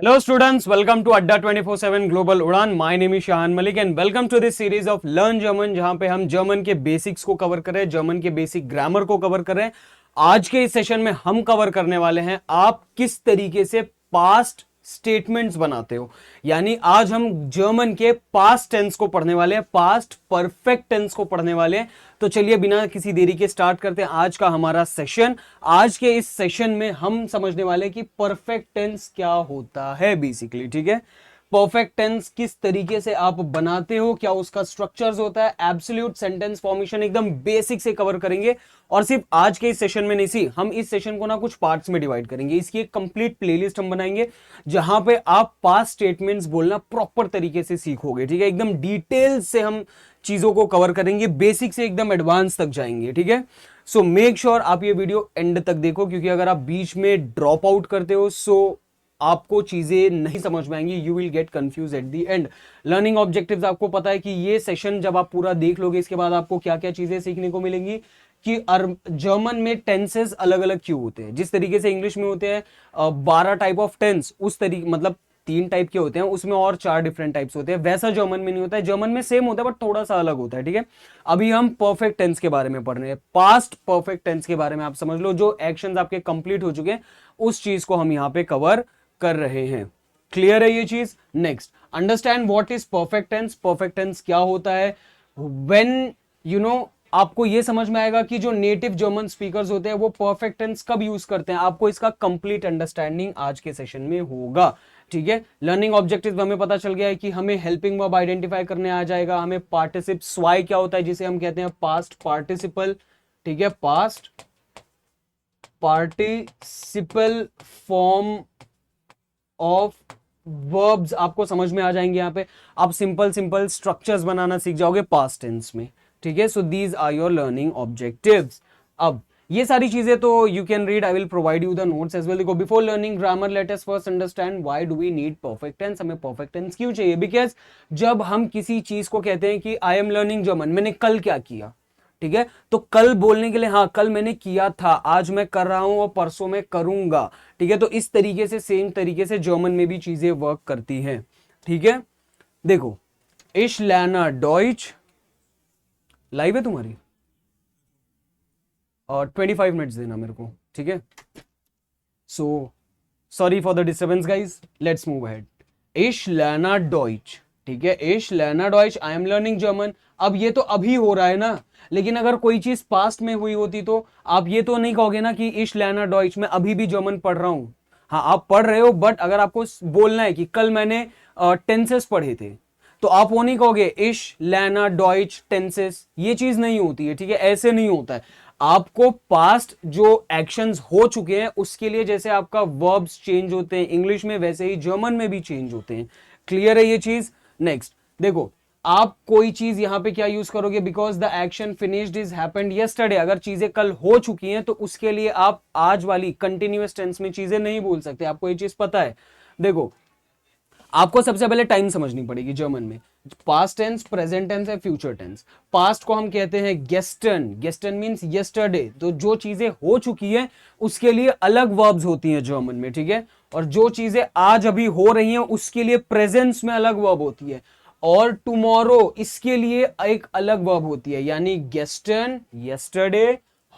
Hello students, welcome to Adda 24/7 Global उड़ान. My name is Shahan Malik and welcome to this series of Learn German जहां पे हम German के basics को cover कर रहे हैं, जर्मन के बेसिक ग्रामर को कवर कर रहे हैं. आज के इस सेशन में हम कवर करने वाले हैं आप किस तरीके से पास्ट स्टेटमेंट्स बनाते हो. यानी आज हम जर्मन के पास्ट टेंस को पढ़ने वाले हैं, पास्ट परफेक्ट टेंस को पढ़ने वाले हैं. तो चलिए बिना किसी देरी के स्टार्ट करते हैं आज का हमारा सेशन. आज के इस सेशन में हम समझने वाले हैं कि परफेक्ट टेंस क्या होता है बेसिकली. ठीक है, परफेक्ट टेंस किस तरीके से आप बनाते हो, क्या उसका स्ट्रक्चर्स होता है, एब्सोल्यूट सेंटेंस फॉर्मेशन एकदम बेसिक से कवर करेंगे. और सिर्फ आज के इस सेशन में नहीं, सी हम इस सेशन को ना कुछ पार्ट्स में डिवाइड करेंगे. इसकी एक कंप्लीट प्लेलिस्ट हम बनाएंगे जहां पे आप पास्ट स्टेटमेंट्स बोलना प्रॉपर तरीके से सीखोगे. ठीक है, एकदम डिटेल से हम चीजों को कवर करेंगे, बेसिक से एकदम एडवांस तक जाएंगे. ठीक है, सो मेक श्योर आप ये वीडियो एंड तक देखो, क्योंकि अगर आप बीच में ड्रॉप आउट करते हो सो आपको चीजें नहीं समझ में आएंगी, you will get confuse eight the and. Learning objectives आपको पता है कि ये सेशन जब आप पूरा देख लोगे इसके बाद आपको क्या क्या चीजें सीखने को मिलेंगी कि जर्मन में टेंसेस अलग अलग क्यों होते हैं. जिस तरीके से इंग्लिश में होते हैं 12 टाइप ऑफ टेंस, उस तरीके मतलब 3 टाइप के होते हैं, उसमें और 4 डिफरेंट टाइप्स होते हैं. वैसा जर्मन में नहीं होता है, जर्मन में सेम होता है बट थोड़ा सा अलग होता है. ठीक है, अभी हम परफेक्ट टेंस के बारे में पढ़ रहे हैं, पास्ट परफेक्ट टेंस के बारे में. आप समझ लो जो एक्शंस आपके कंप्लीट हो चुके हैं उस चीज को हम यहां पे कवर कर रहे हैं. क्लियर है ये चीज. Next, understand what is perfect tense. Perfect tense क्या होता है. व्हेन यू नो आपको ये समझ में आएगा कि जो नेटिव जर्मन स्पीकर्स होते हैं वो परफेक्ट टेंस कब यूज करते हैं. आपको इसका कंप्लीट अंडरस्टैंडिंग आज के सेशन में होगा. ठीक है, लर्निंग ऑब्जेक्टिव हमें पता चल गया है कि हमें हेल्पिंग वर्ब आइडेंटिफाई करने आ जाएगा, हमें पार्टिसिप स्वाई क्या होता है जिसे हम कहते हैं पास्ट पार्टिसिपल. ठीक है, past participle form of verbs आपको समझ में आ जाएंगे. यहां पे आप सिंपल सिंपल स्ट्रक्चर्स बनाना सीख जाओगे पास्ट टेंस में. ठीक है, so these are your learning objectives. अब ये सारी चीजें तो you can read, I will provide you the notes as well. देखो, before learning grammar let us first understand why do we need perfect tense. हमें परफेक्ट टेंस क्यों चाहिए. Because जब हम किसी चीज को कहते हैं कि आई एम लर्निंग जर्मन, मैंने कल क्या किया. ठीक है, तो कल बोलने के लिए हाँ कल मैंने किया था, आज मैं कर रहा हूं और परसों मैं करूंगा. ठीक है, तो इस तरीके से सेम तरीके से जर्मन में भी चीजें वर्क करती हैं. ठीक है, देखो, इश लर्ना डॉइच लाइव है तुम्हारी और 25 मिनट्स देना मेरे को. ठीक है, so sorry for the disturbance guys, let's move ahead. इश लर्ना डॉइच. ठीक है, इश लर्ना डॉइच, आई एम लर्निंग जर्मन. अब ये तो अभी हो रहा है ना, लेकिन अगर कोई चीज पास्ट में हुई होती तो आप ये तो नहीं कहोगे ना कि इश लर्ना डॉइच, मैं अभी भी जर्मन पढ़ रहा हूं. हाँ आप पढ़ रहे हो, बट अगर आपको बोलना है कि कल मैंने टेंसेस पढ़े थे तो आप वो नहीं कहोगे इश लर्ना डॉइच टेंसेस. ये चीज नहीं होती है. ठीक है, ऐसे नहीं होता है. आपको पास्ट जो एक्शंस हो चुके हैं उसके लिए जैसे आपका वर्ब्स चेंज होते हैं इंग्लिश में, वैसे ही जर्मन में भी चेंज होते हैं. क्लियर है ये चीज. नेक्स्ट देखो, आप कोई चीज यहां पे क्या यूज करोगे, because the action finished is happened yesterday. अगर चीजें कल हो चुकी हैं तो उसके लिए आप आज वाली कंटिन्यूअस टेंस में चीजें नहीं बोल सकते. आपको ये चीज पता है. देखो, आपको सबसे पहले टाइम समझनी पड़ेगी जर्मन में. पास्ट टेंस, प्रेजेंट टेंस है, फ्यूचर टेंस. पास्ट को हम कहते हैं गेस्टन. गेस्टन मींस यस्टरडे. तो जो चीजें हो चुकी है उसके लिए अलग वर्ब्स होती हैं जर्मन में. ठीक है, और जो चीजें आज अभी हो रही हैं उसके लिए प्रेजेंस में अलग वर्ब होती है. और टुमारो, इसके लिए एक अलग वर्ब होती है. यानी गेस्टन यस्टरडे,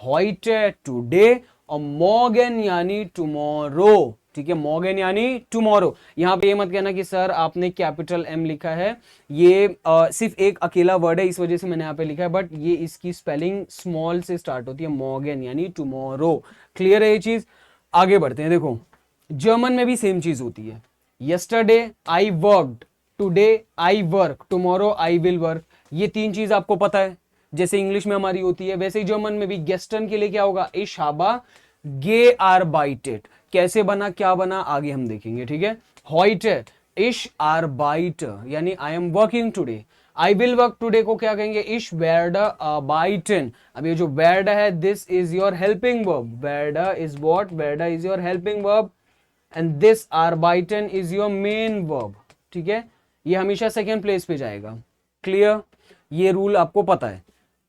हॉइटे टुडे, और मॉर्गन यानी टुमारो. ठीक है, मॉर्गन यानी टुमारो. यहां पे ये मत कहना कि सर आपने कैपिटल एम लिखा है, ये सिर्फ एक अकेला वर्ड है इस वजह से मैंने यहां पे लिखा है, बट ये इसकी स्पेलिंग स्मॉल से स्टार्ट होती है, मॉर्गन यानी टुमारो. क्लियर है ये चीज. आगे बढ़ते हैं. देखो, जर्मन में भी सेम चीज होती है. Yesterday I worked, today I work, tomorrow I will work. ये 3 चीज आपको पता है. जैसे इंग्लिश में हमारी होती है वैसे ही जर्मन में भी. गेस्टन के लिए क्या होगा, इश हाबा गे आर्बाइटेड. कैसे बना, क्या बना, आगे हम देखेंगे. ठीक है, हॉइटे इश आर्बाइट यानी I am working today. I will work today को क्या कहेंगे, इश वेर्ड आर्बाइटन. अब ये जो वेर्ड है this is your helping verb. वेर्ड इज व्हाट, वेर्ड is your helping verb and this आर्बाइटन इज योर मेन वर्ब. ठीक है, ये हमेशा सेकेंड प्लेस पे जाएगा. क्लियर, ये रूल आपको पता है.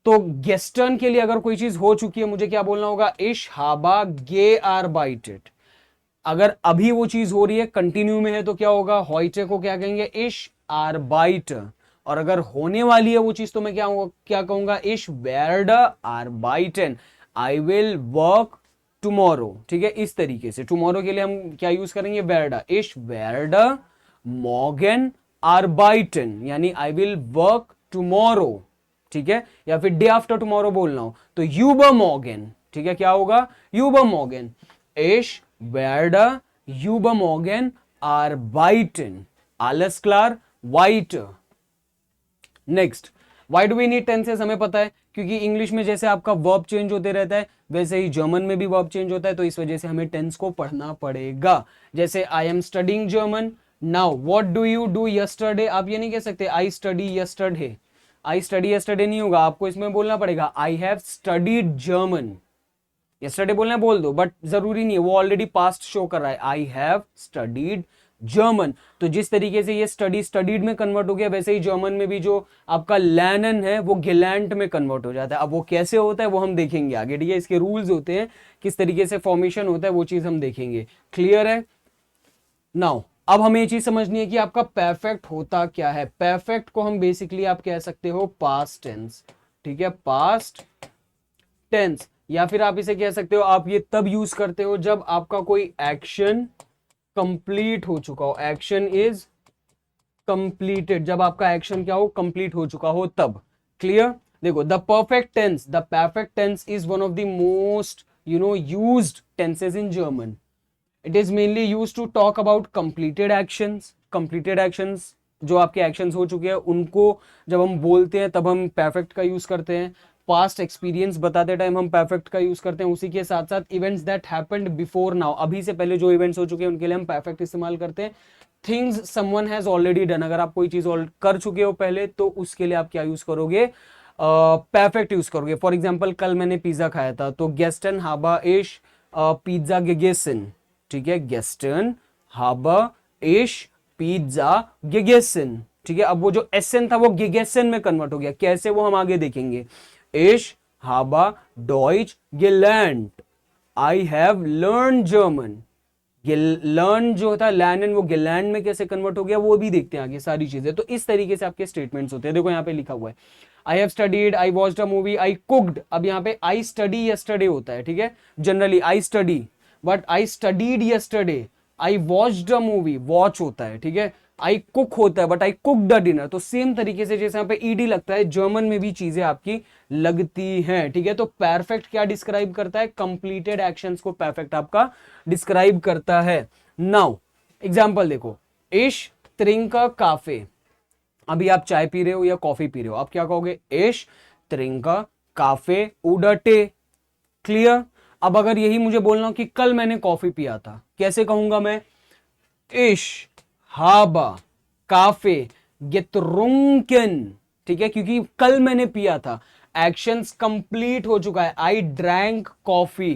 तो गेस्टर्न के लिए अगर कोई चीज हो चुकी है मुझे क्या बोलना होगा, इश हाबा गे आर्बाइटेड. अगर अभी वो चीज हो रही है, कंटिन्यू में है, तो क्या होगा, heute को क्या कहेंगे, इश आर्बाइट। और अगर होने वाली है वो चीज तो मैं क्या कहूंगा, इश वेर्ड आर्बाइटन, आई विल वर्क टुमारो। ठीक है, इस तरीके से टुमारो के लिए हम क्या यूज करेंगे, वेर्डा, इश वेर्ड मॉर्गन आर्बाइटन, यानी आई विल वर्क टुमारो। ठीक है, या फिर डे आफ्टर टुमारो बोलना हो तो यूबर मॉर्गन। ठीक है, क्या होगा, यूबर मॉर्गन, इश वेर्ड यूबर मॉर्गन आर्बाइटन, alles klar, weiter। Next, why do we need tenses, हमें पता है क्योंकि इंग्लिश में जैसे आपका वर्ब चेंज होते रहता है वैसे ही जर्मन में भी वर्ब चेंज होता है, तो इस वजह से हमें टेंस को पढ़ना पड़ेगा। जैसे I am studying German, now what do you do yesterday, आप ये नहीं कह सकते I study yesterday, I study yesterday नहीं होगा, आपको इसमें बोलना पड़ेगा I have studied German. Yesterday बोलना है बोल दो, बट जरूरी नहीं है, वो ऑलरेडी पास्ट शो कर रहा है, आई हैव स्टडीड जर्मन। तो जिस तरीके से ये स्टडी स्टडीड में कन्वर्ट हो गया, वैसे ही जर्मन में भी जो आपका लैनन है वो गिलैंट में कन्वर्ट हो जाता है। अब वो कैसे होता है वो हम देखेंगे आगे। ठीक है, इसके रूल्स होते हैं, किस तरीके से फॉर्मेशन होता है वो चीज हम देखेंगे। क्लियर है? नाउ अब हमें ये चीज समझनी है कि आपका परफेक्ट होता क्या है। परफेक्ट को हम बेसिकली आप कह सकते हो पास्ट टेंस। ठीक है, पास्ट टेंस, या फिर आप इसे कह सकते हो, आप ये तब यूज करते हो जब आपका कोई एक्शन कंप्लीट हो चुका हो, एक्शन इज कंप्लीटेड, जब आपका एक्शन क्या हो, कंप्लीट हो चुका हो तब। क्लियर? देखो, the perfect tense is one of the most used tenses in German. It is mainly used to talk about completed actions, जो आपके एक्शंस हो चुके हैं उनको जब हम बोलते हैं तब हम परफेक्ट का यूज करते हैं। पास्ट एक्सपीरियंस बताते टाइम हम परफेक्ट का यूज करते हैं। उसी के साथ साथ events that happened before now, अभी से पहले जो इवेंट्स हो चुके हैं उनके लिए हम परफेक्ट इस्तेमाल करते हैं। Things someone has already done, अगर आप कोई चीज कर चुके हो पहले तो उसके लिए आप क्या यूज करोगे, परफेक्ट यूज करोगे। फॉर एग्जाम्पल, कल मैंने पिज्जा खाया था तो गेस्टन हाबा इश पिज्जा गेगेसन। ठीक है, गेस्टन हाबा इश पिज्जा गेगेसन। ठीक है, अब वो जो एसन था वो गेगेसन में कन्वर्ट हो गया, कैसे वो हम आगे देखेंगे। Ich habe Deutsch gelernt, I have learned German। Learn जो होता है लर्न, वो गिलैंड में कैसे कन्वर्ट हो गया वो भी देखते हैं आगे सारी चीजें। तो इस तरीके से आपके स्टेटमेंट्स होते हैं। देखो यहाँ पे लिखा हुआ है I have studied, I watched a movie, I cooked. अब यहाँ पे आई स्टडी यस्टरडे होता है। ठीक है, generally I study, but I studied yesterday. I watched a movie, watch होता है। ठीक है, आई कुक होता है, but I cooked a dinner. तो सेम तरीके से जैसे यहाँ पे ईडी लगता है, जर्मन में भी चीजें आपकी लगती हैं। ठीक है, तो परफेक्ट क्या डिस्क्राइब करता है, कंप्लीटेड एक्शंस को परफेक्ट आपका डिस्क्राइब करता है। नाउ एग्जांपल देखो, इश त्रिंका काफे, अभी आप चाय पी रहे हो या कॉफी पी रहे हो, आप क्या कहोगे, इश त्रिंका काफे उडटे। क्लियर? अब अगर यही मुझे बोलना हो कि कल मैंने कॉफी पिया था, कैसे कहूंगा मैं, इश हाबा काफे गेट्रुंकेन। ठीक है, क्योंकि कल मैंने पिया था, एक्शंस कंप्लीट हो चुका है, आई ड्रैंक कॉफी।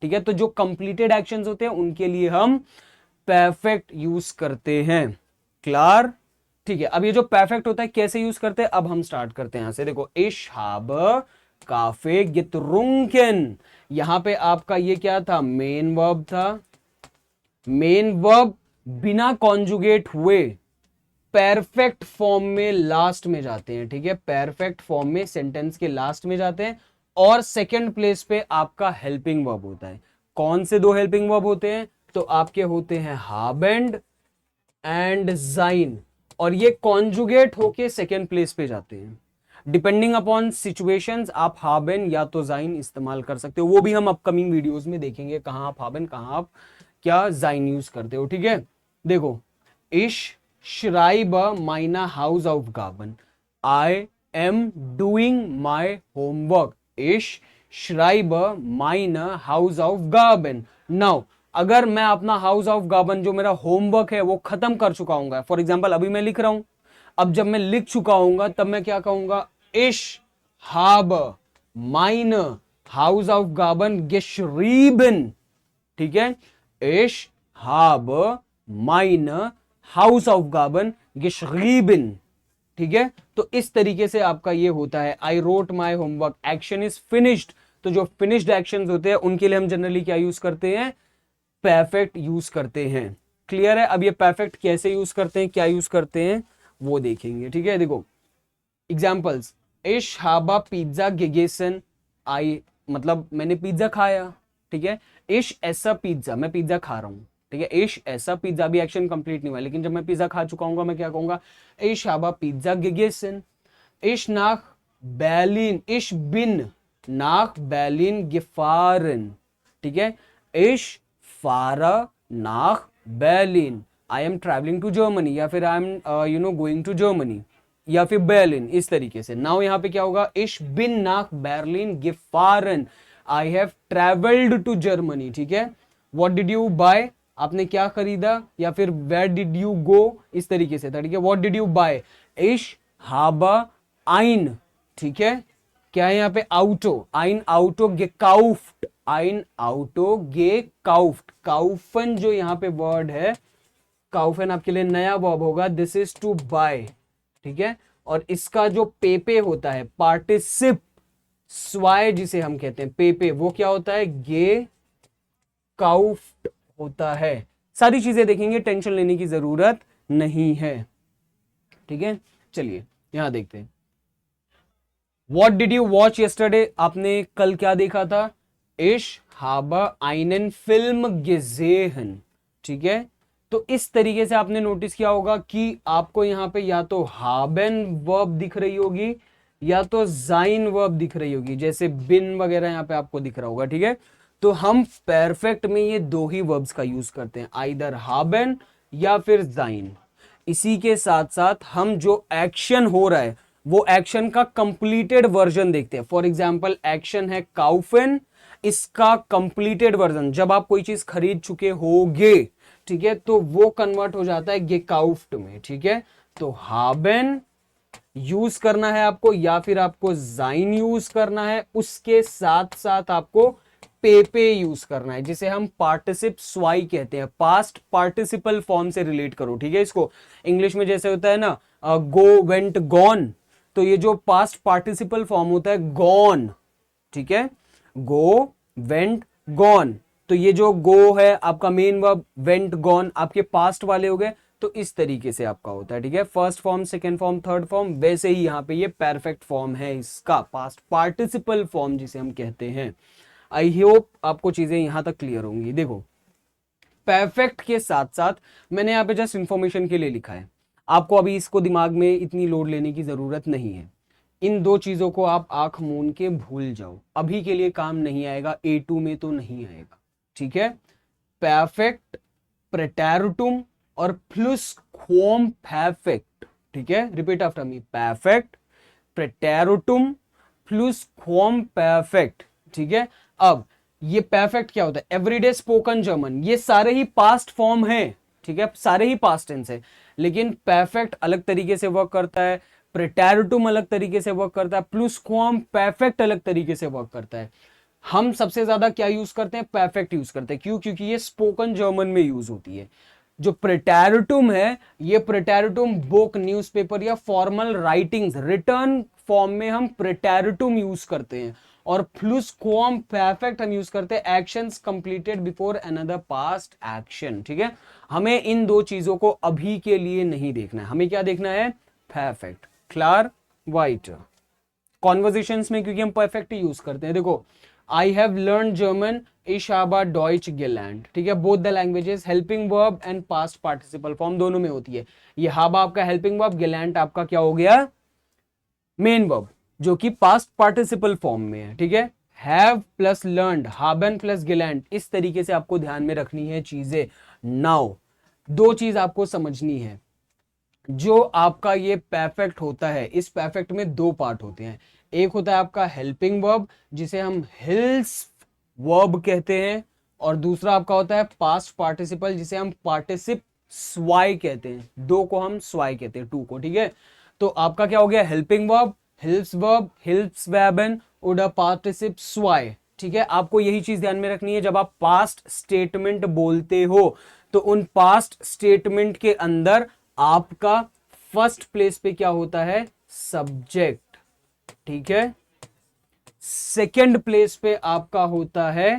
ठीक है, तो जो कंप्लीटेड एक्शंस होते हैं उनके लिए हम परफेक्ट यूज करते हैं। क्लियर? ठीक है, अब ये जो परफेक्ट होता है कैसे यूज करते हैं अब हम स्टार्ट करते हैं यहां से। देखो, इश हाबा काफे गेट्रुंकेन, यहां पे आपका ये क्या था, मेन वर्ब था। मेन वर्ब बिना कॉन्जुगेट हुए परफेक्ट फॉर्म में लास्ट में जाते हैं। ठीक है, परफेक्ट फॉर्म में सेंटेंस के लास्ट में जाते हैं, और सेकंड प्लेस पे आपका हेल्पिंग वर्ब होता है। कौन से दो हेल्पिंग वर्ब होते हैं, तो आपके होते हैं हाबेंड एंड जाइन, और ये कॉन्जुगेट होके सेकंड प्लेस पे जाते हैं। डिपेंडिंग अपॉन सिचुएशंस आप हाबेन या तो जाइन इस्तेमाल कर सकते हो, वो भी हम अपकमिंग वीडियोस में देखेंगे, कहां आप हाबेन कहां आप क्या जाइन यूज करते हो। ठीक है, देखो, इश schreibe meine Hausaufgaben, I am doing my homework, ich schreibe meine Hausaufgaben। Now अगर मैं अपना Hausaufgaben जो मेरा होमवर्क है वो खत्म कर चुका हूंगा, फॉर एग्जाम्पल अभी मैं लिख रहा हूं, अब जब मैं लिख चुका हूंगा तब मैं क्या कहूंगा, ich habe meine Hausaufgaben geschrieben। ठीक है, ich habe meine Hausaufgaben geschrieben। ठीक है, तो इस तरीके से आपका ये होता है, I wrote my homework, action is finished. तो जो फिनिश्ड एक्शंस होते हैं उनके लिए हम जनरली क्या यूज करते हैं, परफेक्ट यूज करते हैं। क्लियर है? अब ये परफेक्ट कैसे यूज करते हैं, क्या यूज करते हैं वो देखेंगे। ठीक है, देखो एग्जाम्पल्स। इश हाबा पिज्जा गेगेसन, आई मतलब मैंने पिज्जा खाया। ठीक है, इश ऐसा पिज्जा, मैं पिज्जा खा रहा हूं। ठीक है, इश ऐसा पिज्जा भी एक्शन कंप्लीट नहीं हुआ, लेकिन जब मैं पिज्जा खा चुका हूं मैं क्या कहूंगा, इश हाबा पिज्जा गेगेसन। इश नाख बैलिन, इश बिन नाख बैलिन गिफारन। ठीक है, इश फारा नाख बैलिन, I am travelling to Germany, या फिर I am going to Germany, या फिर berlin, इस तरीके से। नाउ यहां पे क्या होगा, इश बिन नाक berlin gefahren, I have travelled to Germany. ठीक है, व्हाट डिड यू बाय, आपने क्या खरीदा, या फिर वेयर डिड यू गो, इस तरीके से था। ठीक है, व्हाट डिड यू बाय, इश हाबा आइन। ठीक है, क्या है यहाँ पे, आउटो, आइन आउटो गेकाउफ्ट, आइन आउटो गेकाउफ्ट। काउफन जो यहाँ पे वर्ड है, काउफन आपके लिए नया वर्ब होगा, दिस इज टू बाय। ठीक है, और इसका जो पेपे होता है पार्टिसिप स्वाय जिसे हम कहते हैं पेपे, वो क्या होता है, गे काउफ्ट होता है। सारी चीजें देखेंगे, टेंशन लेने की जरूरत नहीं है। ठीक है, चलिए यहां देखते हैं। What did you watch yesterday, आपने कल क्या देखा था, इश हाबा आइनन फिल्म गेजेहन। ठीक है, तो इस तरीके से आपने नोटिस किया होगा कि आपको यहां पे या तो हाबेन वर्ब दिख रही होगी या तो जाइन वर्ब दिख रही होगी, जैसे बिन वगैरह यहां पे आपको दिख रहा होगा। ठीक है, तो हम परफेक्ट में ये दो ही वर्ब्स का यूज करते हैं, आइदर हाबेन या फिर जाइन। इसी के साथ साथ हम जो एक्शन हो रहा है वो एक्शन का कंप्लीटेड वर्जन देखते हैं। फॉर एग्जाम्पल एक्शन है काउफन, इसका कंप्लीटेड वर्जन जब आप कोई चीज खरीद चुके होगे, ठीक है, तो वो कन्वर्ट हो जाता है गेकाउफ्ट में। ठीक है, तो हाबेन यूज करना है आपको या फिर आपको जाइन यूज करना है, उसके साथ साथ आपको पेपे यूज करना है, जिसे हम पार्टिसिप स्वाई कहते हैं। पास्ट पार्टिसिपल फॉर्म से रिलेट करो। ठीक है, इसको इंग्लिश में जैसे होता है ना गो वेंट गॉन, तो ये जो पास्ट पार्टिसिपल फॉर्म होता है गॉन। ठीक है, गो वेंट गॉन, तो ये जो गो है आपका मेन वर्ब, वेंट गॉन आपके पास्ट वाले हो गए, तो इस तरीके से आपका होता है। ठीक है, first form, second form, third form, वैसे ही यहां पे ये परफेक्ट फॉर्म है इसका, पास्ट पार्टिसिपल फॉर्म जिसे हम कहते हैं। आई होप आपको चीजें यहां तक क्लियर होंगी। देखो परफेक्ट के साथ साथ मैंने यहाँ पे जस्ट इंफॉर्मेशन के लिए लिखा है, आपको अभी इसको दिमाग में इतनी लोड लेने की जरूरत नहीं है। इन दो चीजों को आप आंख मूंद के भूल जाओ, अभी के लिए काम नहीं आएगा, A2 में तो नहीं आएगा। ठीक है, परफेक्ट, प्रेटेरुटुम और प्लस क्वोम परफेक्ट। ठीक है, रिपीट आफ्टर मी, परफेक्ट, प्रेटेरुटुम प्लस क्वोम परफेक्ट। ठीक है, अब ये परफेक्ट क्या होता है, एवरीडे स्पोकन जर्मन, ये सारे ही पास्ट फॉर्म है। ठीक है, सारे ही पास्ट टेंस है, लेकिन परफेक्ट अलग तरीके से वर्क करता है, प्रेटेरुटुम अलग तरीके से वर्क करता है, प्लुसक्वॉम परफेक्ट अलग तरीके से वर्क करता है। हम सबसे ज्यादा क्या यूज करते हैं, परफेक्ट यूज करते हैं। क्यों? क्योंकि ये स्पोकन जर्मन में यूज होती है। जो प्रेटेरुटुम है, ये प्रेटेरुटुम बुक, न्यूज़पेपर या फॉर्मल राइटिंग्स, रिटर्न फॉर्म में हम प्रेटेरुटुम यूज करते हैं, और प्लुसक्वॉम परफेक्ट हम यूज करते हैं actions completed before another past action. ठीक है, हमें इन दो चीजों को अभी के लिए नहीं देखना है, हमें क्या देखना है, परफेक्ट। क्लियर, वाइट कॉन्वर्जेशंस में क्योंकि हम परफेक्ट ही यूज करते हैं। देखो I have learn German, ich habe Deutsch gelernt। ठीक है, both the languages helping verb and past participle form दोनों में होती है। ये हाबा आपका हेल्पिंग वर्ब, गेलैंड आपका क्या हो गया, मेन वर्ब, जो कि पास्ट पार्टिसिपल फॉर्म में है। ठीक है, have plus learned, Haban plus गेलैंड, इस तरीके से आपको ध्यान में रखनी है चीजें। नाउ दो चीज आपको समझनी है, जो आपका ये परफेक्ट होता है, इस परफेक्ट में दो पार्ट होते हैं। एक होता है आपका हेल्पिंग वर्ब, जिसे हम हिल्स वर्ब कहते हैं, और दूसरा आपका होता है पास्ट पार्टिसिपल, जिसे हम पार्टिसिप स्वाई कहते हैं। दो को हम स्वाई कहते हैं, टू को। ठीक है, तो आपका क्या हो गया, हेल्पिंग वर्ब, हिल्स वर्ब, हिल्स वर्बन, उडा पार्टिसिप स्वाई। ठीक है, आपको यही चीज ध्यान में रखनी है, जब आप पास्ट स्टेटमेंट बोलते हो तो उन पास्ट स्टेटमेंट के अंदर आपका फर्स्ट प्लेस पे क्या होता है, सब्जेक्ट। ठीक है, सेकंड प्लेस पे आपका होता है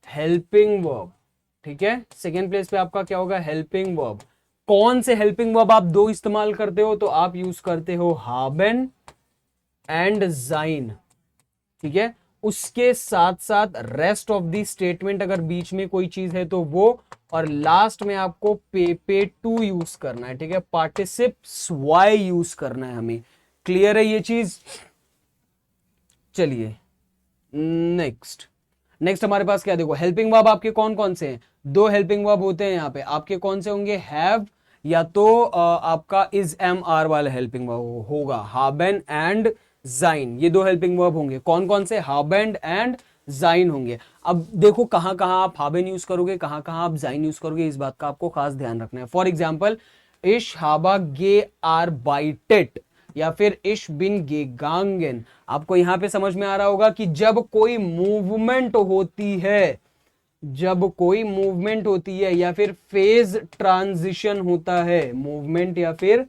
हेल्पिंग वर्ब। ठीक है। सेकेंड प्लेस पे आपका क्या होगा, हेल्पिंग वर्ब। कौन से हेल्पिंग वर्ब आप दो इस्तेमाल करते हो, तो आप यूज करते हो haben एंड sein, ठीक है। उसके साथ साथ रेस्ट ऑफ दी स्टेटमेंट, अगर बीच में कोई चीज है तो वो, और लास्ट में आपको पे टू यूज करना है, ठीक है। पार्टिसिप्स वाई यूज करना है हमें। क्लियर है ये चीज? चलिए नेक्स्ट। नेक्स्ट हमारे पास क्या, देखो हेल्पिंग वर्ब आपके कौन कौन से हैं, दो हेल्पिंग वर्ब होते हैं यहाँ पे आपके। कौन से होंगे, हैव या तो आपका इज एम आर वाला हेल्पिंग वर्ब होगा, haben एंड sein, ये दो हेल्पिंग वर्ब होंगे। कौन कौन से, haben एंड sein होंगे। अब देखो कहां कहां आप haben यूज करोगे, कहां कहां आप sein यूज करोगे, इस बात का आपको खास ध्यान रखना है। फॉर एग्जाम्पल इश हाबा गे आर बाइटेट या फिर इश बिन गेगांगन, आपको यहां पे समझ में आ रहा होगा कि जब कोई मूवमेंट होती है, जब कोई मूवमेंट होती है या फिर फेज ट्रांजिशन होता है, मूवमेंट या फिर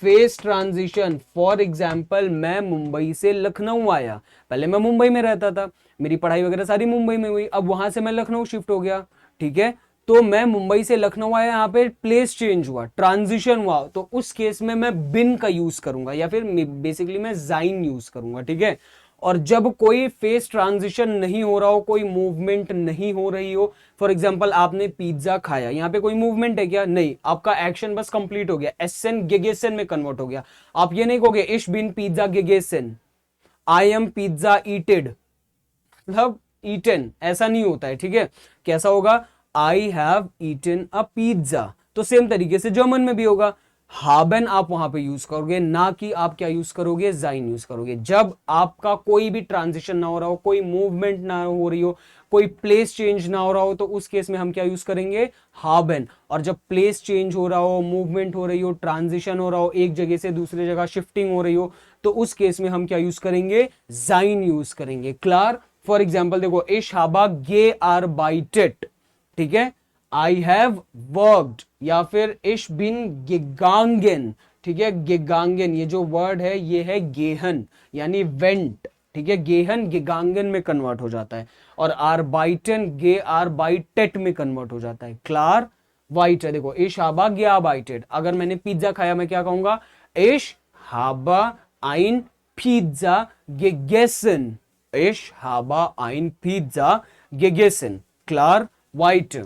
फेज ट्रांजिशन। फॉर एग्जाम्पल मैं मुंबई से लखनऊ आया, पहले मैं मुंबई में रहता था, मेरी पढ़ाई वगैरह सारी मुंबई में हुई, अब वहां से मैं लखनऊ शिफ्ट हो गया, ठीक है। तो मैं मुंबई से लखनऊ आया, यहाँ पे प्लेस चेंज हुआ, ट्रांजिशन हुआ, तो उस केस में मैं बिन का यूज करूंगा या फिर बेसिकली मैं जाइन यूज करूंगा, ठीक है। और जब कोई फेस ट्रांजिशन नहीं हो रहा हो, कोई मूवमेंट नहीं हो रही हो, फॉर एग्जांपल आपने पिज्जा खाया, यहां पे कोई मूवमेंट है क्या, नहीं, आपका एक्शन बस कंप्लीट हो गया, एसन गेगेसन में कन्वर्ट हो गया। आप ये नहीं कहोगे इश बिन पिज्जा गेगेसन, आई एम पिज्जा ईटेड, मतलब ईटन, ऐसा नहीं होता है, ठीक है। कैसा होगा, I have eaten a pizza. तो सेम तरीके से जर्मन में भी होगा, haben आप वहां पे यूज करोगे, ना कि आप क्या यूज करोगे, sein यूज करोगे। जब आपका कोई भी ट्रांजिशन ना हो रहा हो, कोई मूवमेंट ना हो रही हो, कोई प्लेस चेंज ना हो रहा हो, तो उस केस में हम क्या यूज करेंगे, haben। और जब प्लेस चेंज हो रहा हो, मूवमेंट हो रही हो, ट्रांजिशन हो रहा हो, एक जगह से दूसरी जगह शिफ्टिंग हो रही हो, तो उस केस में हम क्या यूज करेंगे, sein यूज करेंगे। क्लियर? फॉर एग्जाम्पल देखो इश हाबा गे आर बाइटेड, ठीक है, आई हैव वर्कड, या फिर इश बिन गेगांगन, ठीक है। गेगांगन ये जो वर्ड है ये है गेहन यानी वेंट, ठीक है। गेहन गेगांगन में कन्वर्ट हो जाता है, और आर बाइटन गे आर बाइटेट में कन्वर्ट हो जाता है। क्लार वाइट है, देखो इश हाबा गया बाइटेड, अगर मैंने पिज्जा खाया मैं क्या कहूंगा, इश हाबा आइन पिज्जा गेगेसन, इश हाबा आइन पिज्जा गेगेसन। क्लार वाइट।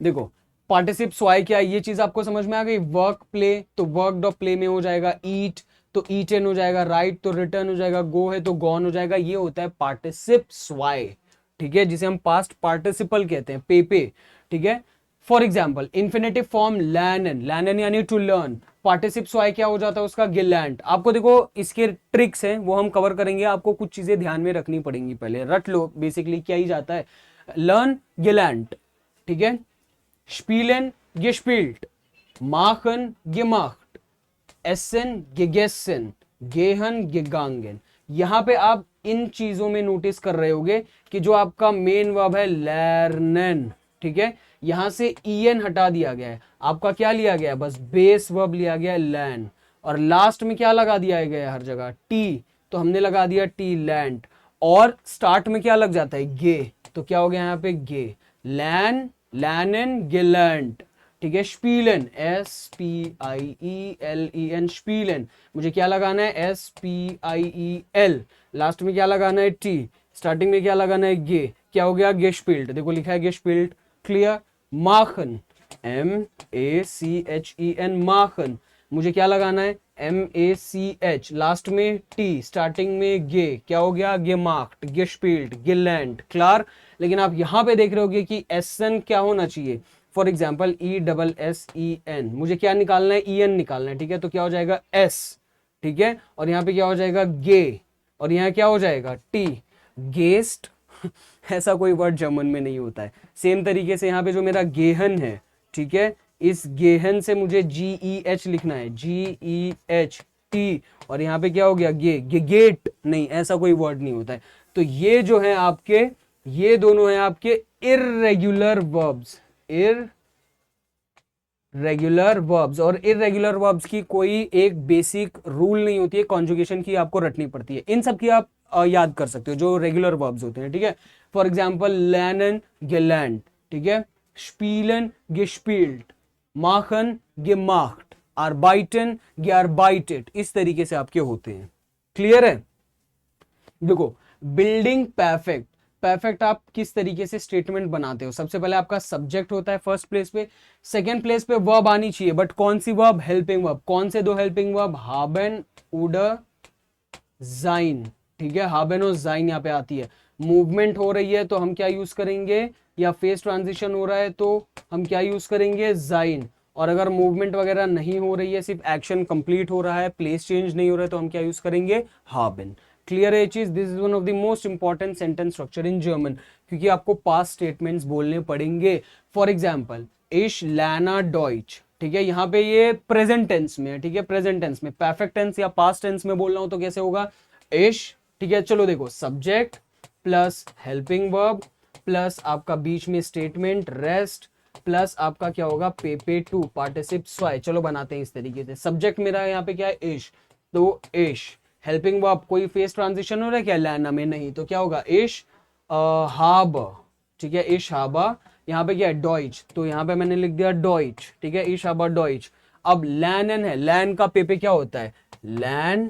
देखो पार्टिसिप स्वाई क्या है, ये चीज आपको समझ में आ गई। वर्क प्ले तो वर्क ऑफ प्ले में हो जाएगा, ईट तो ईटन हो जाएगा, राइट तो रिटर्न हो जाएगा, गो है तो गॉन हो जाएगा। ये होता है पार्टिसिप स्वाई, ठीक है, जिसे हम पास्ट पार्टिसिपल कहते हैं, पे, ठीक है। फॉर एग्जाम्पल इन्फिनेटिव फॉर्म लर्नन, लर्नन यानी टू लर्न, पार्टिसिप स्वाई क्या हो जाता है उसका, गिलैंड। आपको देखो इसके ट्रिक्स हैं वो हम कवर करेंगे, आपको कुछ चीजें ध्यान में रखनी पड़ेंगी, पहले रट लो। बेसिकली क्या ही जाता है, लर्न गिलैंड, ठीक है, spielen gespielt, machen gemacht, essen gegessen, gehen gegangen। यहां पे आप इन चीजों में नोटिस कर रहे होगे कि जो आपका मेन वर्ब है lernen, ठीक है, यहां से en हटा दिया गया है, आपका क्या लिया गया है, बस बेस वर्ब लिया गया है learn, और लास्ट में क्या लगा दिया गया है हर जगह, टी, तो हमने लगा दिया टी लैंड, और स्टार्ट में क्या लग जाता है, गे, तो क्या हो गया यहाँ पे गे, लैन लैनन गिलैंड, ठीक है। स्पीलन SPIELEN स्पीलन, मुझे क्या लगाना है, SPIEL, लास्ट में क्या लगाना है, टी, स्टार्टिंग में क्या लगाना है, गे, क्या हो गया, गेस्पिल्ड, देखो लिखा है गेस्पिल्ड। क्लियर? माखन MACHEN माखन, मुझे क्या लगाना है, MACH, लास्ट में टी, स्टार्टिंग में गे, क्या हो गया, गेमार्क्ड, गेस्पिल्ड, गिलैंड। क्लियर? लेकिन आप यहां पे देख रहे होगे कि एसन क्या होना चाहिए, फॉर एग्जाम्पल ESSEN, मुझे क्या निकालना है, EN निकालना है, ठीक है, तो क्या हो जाएगा S, ठीक है, और यहाँ पे क्या हो जाएगा गे, और यहाँ क्या हो जाएगा टी, गेस्ट। ऐसा कोई वर्ड जर्मन में नहीं होता है। सेम तरीके से यहाँ पे जो मेरा गेहन है, ठीक है, इस गेहन से मुझे GEH लिखना है, GEHT, और यहाँ पे क्या हो गया, गेट, नहीं, ऐसा कोई वर्ड नहीं होता है। तो ये जो है आपके, ये दोनों हैं आपके इर्रेगुलर वर्ब्स, इर्रेगुलर वर्ब्स, और इर्रेगुलर वर्ब्स की कोई एक बेसिक रूल नहीं होती है, कॉन्जुगेशन की आपको रटनी पड़ती है। इन सब की आप याद कर सकते हो जो रेगुलर वर्ब्स होते हैं, ठीक है। फॉर एग्जाम्पल लैनन गिलैंड, ठीक है, स्पीलन गेस्पील्ट, माखन gemacht, arbeiten gearbeitet, इस तरीके से आपके होते हैं। क्लियर है? देखो बिल्डिंग परफेक्ट, परफेक्ट आप किस तरीके से स्टेटमेंट बनाते हो, सबसे पहले आपका सब्जेक्ट होता है फर्स्ट प्लेस पे, सेकंड प्लेस पे वर्ब आनी चाहिए, बट कौन सी वर्ब? Helping verb. कौन से दो helping verb? haben oder sein, ठीक है, haben और sein यहाँ पे आती है। मूवमेंट हो रही है तो हम क्या यूज करेंगे, या फेस ट्रांजिशन हो रहा है तो हम क्या यूज करेंगे? sein। और अगर मूवमेंट वगैरह नहीं हो रही है, सिर्फ एक्शन कंप्लीट हो रहा है, प्लेस चेंज नहीं हो रहा है, तो हम क्या यूज करेंगे? haben। क्लियर है ये चीज? This is one of the most important sentence structure in German, क्योंकि आपको पास्ट स्टेटमेंट्स बोलने पड़ेंगे। फॉर एग्जाम्पल इश लैना डॉइच, ठीक है, यहाँ पे ये प्रेजेंट टेंस में है, ठीक है, प्रेजेंट टेंस में। परफेक्ट टेंस या पास्ट टेंस में बोल रहा हूं तो कैसे होगा? इश, ठीक है, चलो देखो, subject plus helping verb plus आपका बीच में स्टेटमेंट रेस्ट प्लस आपका क्या होगा? पेपे टू पार्टिसिप स्वाय। चलो बनाते हैं इस तरीके से। सब्जेक्ट मेरा यहाँ पे क्या है? इश, तो इश। हेल्पिंग वर्ब, कोई फेस ट्रांजिशन हो रहा है क्या लैना में? नहीं, तो क्या होगा? इश हाब, ठीक है, इश हाबा। यहाँ पे क्या है? डॉइच, तो यहाँ पे मैंने लिख दिया डॉइच, ठीक है, इश हाबा डॉइच। अब लैनन है, लैन का पेपे क्या होता है? लैन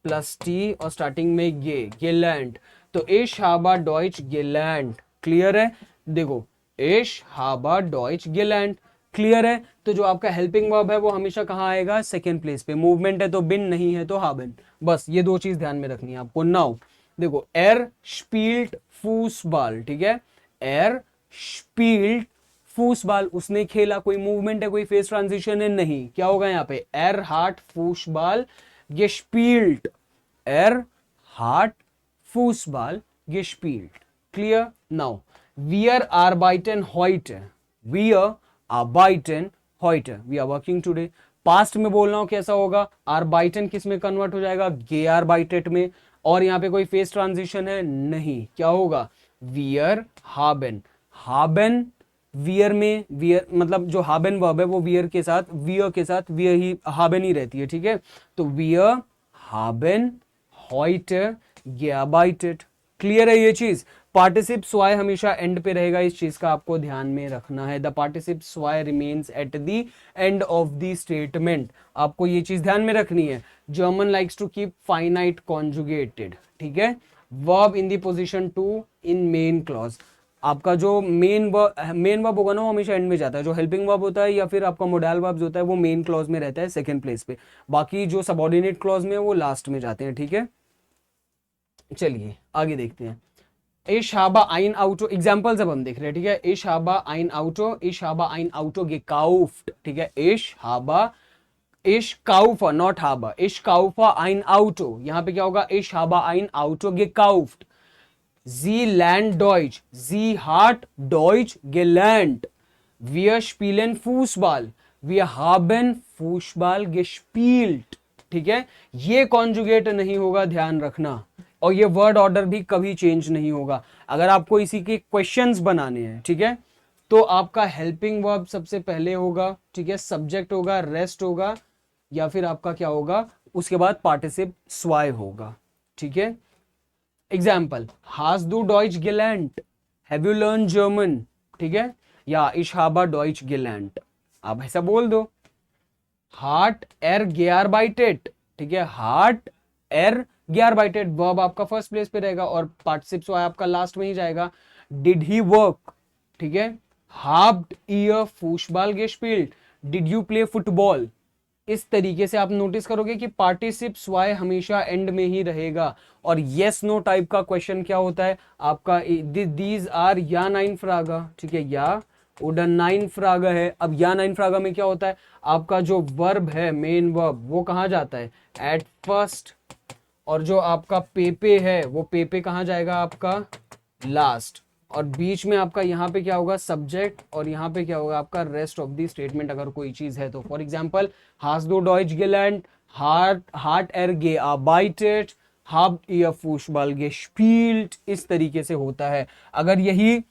प्लस टी और स्टार्टिंग में गेलैंड, तो इश हाबा डॉइच गेलैंड। क्लियर है? देखो इश हाबा डॉइच गेलैंड। क्लियर है? तो जो आपका हेल्पिंग वर्ब है वो हमेशा कहाँ आएगा? सेकेंड प्लेस पे। मूवमेंट है तो बिन, नहीं है तो हाबन। बस ये दो चीज ध्यान में रखनी है आपको। नाउ देखो एर स्पील्ट फूसबॉल, ठीक है, एर स्पील्ट फूसबॉल, उसने खेला। कोई मूवमेंट है, कोई फेस ट्रांजिशन है? नहीं। क्या होगा यहाँ पे? एर हार्ट फूसबॉल गेस्पील्ट, एर हार्ट फूसबॉल गेस्पील्ट। Clear? Now wir arbeiten heute, wir arbeiten heute, we are working today। Past में बोल रहा हूं कैसा होगा? arbeiten किस में कन्वर्ट हो जाएगा? gearbeitet में। और यहाँ पे कोई फेस ट्रांजिशन है? नहीं। क्या होगा? wir haben, haben वियर में, वियर मतलब जो haben वर्ब है वो वियर के साथ, वियर के साथ वियर ही, haben ही रहती है, ठीक है। तो wir haben heute gearbeitet। Clear है ये चीज? पार्टिसिप स्वाय हमेशा एंड पे रहेगा, इस चीज का आपको ध्यान में रखना है। द पार्टिसिप स्वाय remains at the end of the statement, आपको ये चीज ध्यान में रखनी है। German likes to keep finite conjugated, ठीक है, verb in the position two in main clause. आपका जो मेन वर्ब होगा ना वो हमेशा एंड में जाता है। जो हेल्पिंग वर्ब होता है या फिर आपका मोडाल वर्ब होता है वो मेन क्लॉज में रहता है, सेकंड प्लेस पे। बाकी जो सबऑर्डिनेट क्लॉज में है वो लास्ट में जाते हैं, ठीक है। चलिए आगे देखते हैं। Ich habe ein Auto, examples अब हम देख रहे हैं, ठीक है। Ich habe ein Auto, ich habe ein Auto gekauft, ठीक है। Ich kaufe, not habe, ich kaufe ein Auto, यहां पे क्या होगा? Ich habe ein Auto gekauft। Sie lernt Deutsch, sie hat Deutsch gelernt। Wir spielen Fußball, wir haben Fußball gespielt, ठीक है। ये conjugate नहीं होगा, ध्यान रखना। और ये वर्ड ऑर्डर भी कभी चेंज नहीं होगा। अगर आपको इसी के क्वेश्चंस बनाने हैं, ठीक है, तो आपका हेल्पिंग वर्ब सबसे पहले होगा, ठीक है, सब्जेक्ट होगा, रेस्ट होगा, या फिर आपका क्या होगा? उसके बाद पार्टिसिप स्वाय होगा, ठीक है। एग्जाम्पल, हास्ट दू डॉइच गेलैंड, हैव यू लर्न जर्मन, ठीक है, या इश हाबा डॉइच गेलैंड, आप ऐसा बोल दो। हार्ट एर गेआरबाइटेड, ठीक है, हार्ट एर गेआरबाइटेड, वर्ब आपका फर्स्ट प्लेस पे रहेगा और पार्टिसिप स्वाय आपका लास्ट में ही जाएगा। डिड ही वर्क, ठीक है, हाब्ड ihr foosball gespielt, did you play football. इस तरीके से आप नोटिस करोगे कि पार्टिसिप स्वाय हमेशा एंड में ही रहेगा। और यस नो टाइप का क्वेश्चन क्या होता है आपका? दीज आर या नाइन फ्रागा, ठीक है, या उडन नाइन फ्रागा है। अब या नाइन फ्रागा में क्या होता है? आपका जो वर्ब है, मेन वर्ब, वो कहाँ जाता है? At first. और जो आपका पेपे है वो पेपे कहाँ जाएगा? आपका लास्ट। और बीच में आपका यहाँ पे क्या होगा? सब्जेक्ट। और यहाँ पे क्या होगा? आपका रेस्ट ऑफ द स्टेटमेंट, अगर कोई चीज है तो। फॉर एग्जाम्पल, हास्ट दो डॉइच गेलैंड, हार्ट एर gearbeitet, habt ihr Fußball gespielt, इस तरीके से होता है। अगर यही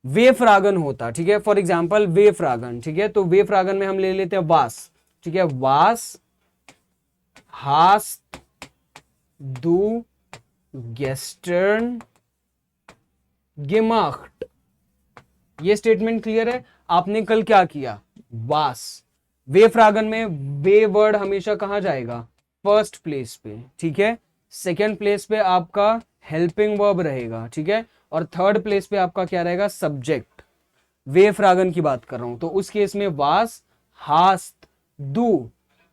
वे फ्रागन होता, ठीक है, फॉर एग्जाम्पल वे फ्रागन, ठीक है, तो वे फ्रागन में हम ले लेते हैं वास, ठीक है, वास हास्ट du gestern gemacht, ये स्टेटमेंट क्लियर है? आपने कल क्या किया? वास, वे फ्रागन में वे वर्ड हमेशा कहां जाएगा? फर्स्ट प्लेस पे, ठीक है। सेकेंड प्लेस पे आपका हेल्पिंग वर्ब रहेगा, ठीक है। और थर्ड प्लेस पे आपका क्या रहेगा? सब्जेक्ट। वे फ्रागन की बात कर रहा हूं, तो उस केस में वास, हास्ट, दू,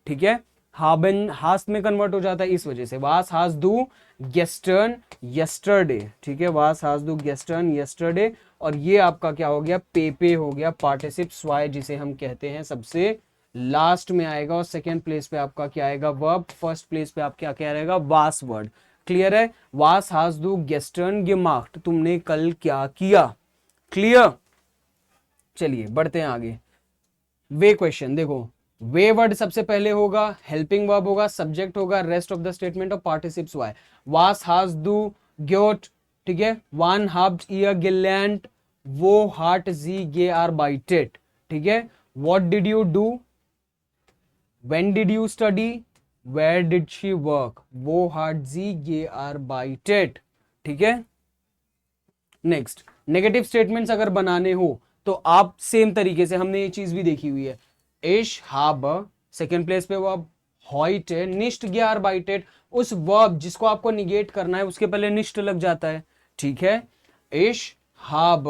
ठीक है। हाबन हास्ट में कन्वर्ट हो जाता है, इस वजह से वास हास दू गेस्टर्न यस्टरडे, ठीक है। वास हास दू गेस्टर्न यस्टरडे। और ये आपका क्या हो गया? पेपे हो गया, पार्टिसिप स्वाय जिसे हम कहते हैं, सबसे लास्ट में आएगा। और सेकेंड प्लेस पे आपका क्या आएगा? वर्ब। फर्स्ट प्लेस पे आप क्या क्या रहेगा? वास वर्ड। क्लियर है? वास हास दू गेस्टर्न gemacht, तुमने कल क्या किया? क्लियर? चलिए बढ़ते हैं आगे। वे क्वेश्चन देखो, वे वर्ड सबसे पहले होगा, हेल्पिंग वर्ब होगा, सब्जेक्ट होगा, rest of the statement of पार्टिसिप्स वाई। वास हाज दू ग्योट, ठीक है। वन हाब्ट ईयर गिलैंड, वो हार्ट जी गे आर बाइटेड, ठीक है। What did you do, when did you study, where did she work, वो हार्ट जी गे आर बाइटेड, ठीक है। नेक्स्ट, नेगेटिव स्टेटमेंट्स अगर बनाने हो तो आप सेम तरीके से, हमने ये चीज भी देखी हुई है। इश हाब, सेकेंड प्लेस पे वर्ब, हॉइटे निष्ट ग्यार बाइटेड, उस वर्ब जिसको आपको निगेट करना है उसके पहले निष्ट लग जाता है, ठीक है। इश हाब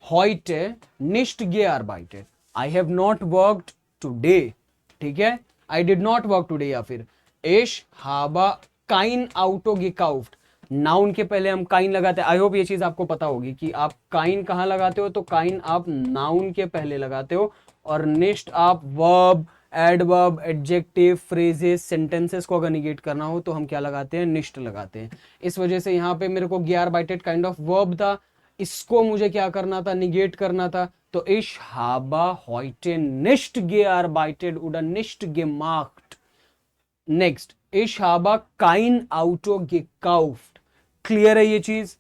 हॉइटे निष्ट ग्यार बाइटेड, I have not worked today, ठीक है। I did not work today. या फिर इश हाबा काइन आउटो गेकाउफ्ट, नाउन के पहले हम काइन लगाते हैं। आई होप ये चीज आपको पता होगी कि आप काइन कहां लगाते हो, तो काइन आप नाउन के पहले लगाते हो, और निष्ट आप verb, adverb, adjective, phrases, sentences को अगर निगेट करना हो तो हम क्या लगाते हैं? निष्ट लगाते हैं। इस वजह से यहां पे मेरे को gear bited kind of verb था, इसको मुझे क्या करना था? निगेट करना था। तो इश हाबा हॉइटे निष्ट गेआर बाइटेड उडा निष्ट gemacht। नेक्स्ट, इश हाबा काइन आउटो gekauft। क्लियर है ये चीज?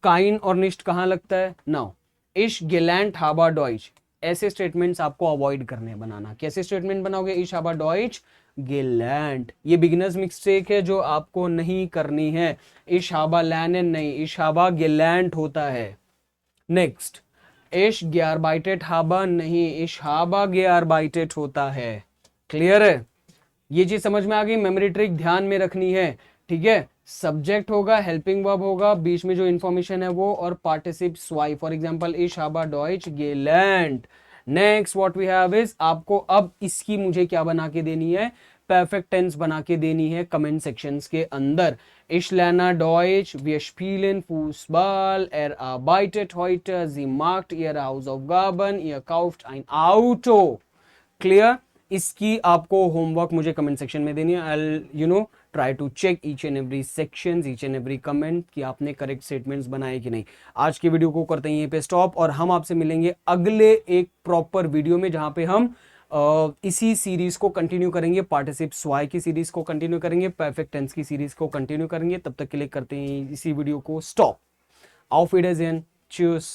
काइन और निष्ट कहां लगता है? नाउ इश गेलैंड हाबा डॉइच, ऐसे स्टेटमेंट्स आपको अवॉइड करने बनाना। कैसे स्टेटमेंट बनाओगे? इश हाबा डॉइच गेलैंड, ये बिगिनर्स मिस्टेक है जो आपको नहीं करनी है। इश हाबा लैनेन नहीं, इश हाबा गेलैंड होता है। नेक्स्ट, इश ग्यारबाइटेट हाबा नहीं, इश हाबा ग्यारबाइटेट होता है। क्लियर है? ये चीज समझ में आ गई? मेमोरी ट्रिक ध्यान में रखनी है, ठीक है। सब्जेक्ट होगा, हेल्पिंग वर्ब होगा, बीच में जो इंफॉर्मेशन है वो, और पार्टिसिप स्वाई। फॉर एग्जांपल इश हाबा डॉइच गेलैंड। Next what we have is, आपको अब इसकी मुझे क्या बना के देनी है? परफेक्ट टेंस बना के देनी है कमेंट सेक्शंस के अंदर। Ich lerne Deutsch, wir spielen Fußball, arbeitet heute, sie macht ihr Hausaufgaben, ihr kauft ein Auto। Clear? इसकी आपको होमवर्क मुझे कमेंट सेक्शन में देनी है। I try to check each and every section, each and every comment कि आपने correct statements बनाए कि नहीं। आज की वीडियो को करते हैं यहीं पे स्टॉप, और हम आपसे मिलेंगे अगले एक प्रॉपर वीडियो में, जहां पे हम इसी सीरीज को कंटिन्यू करेंगे, पार्टिसिप्स वाई की सीरीज को कंटिन्यू करेंगे, परफेक्ट टेंस की सीरीज को कंटिन्यू करेंगे। तब तक के लिए करते हैं इसी वीडियो को स्टॉप। auf Wiedersehen, tschüss।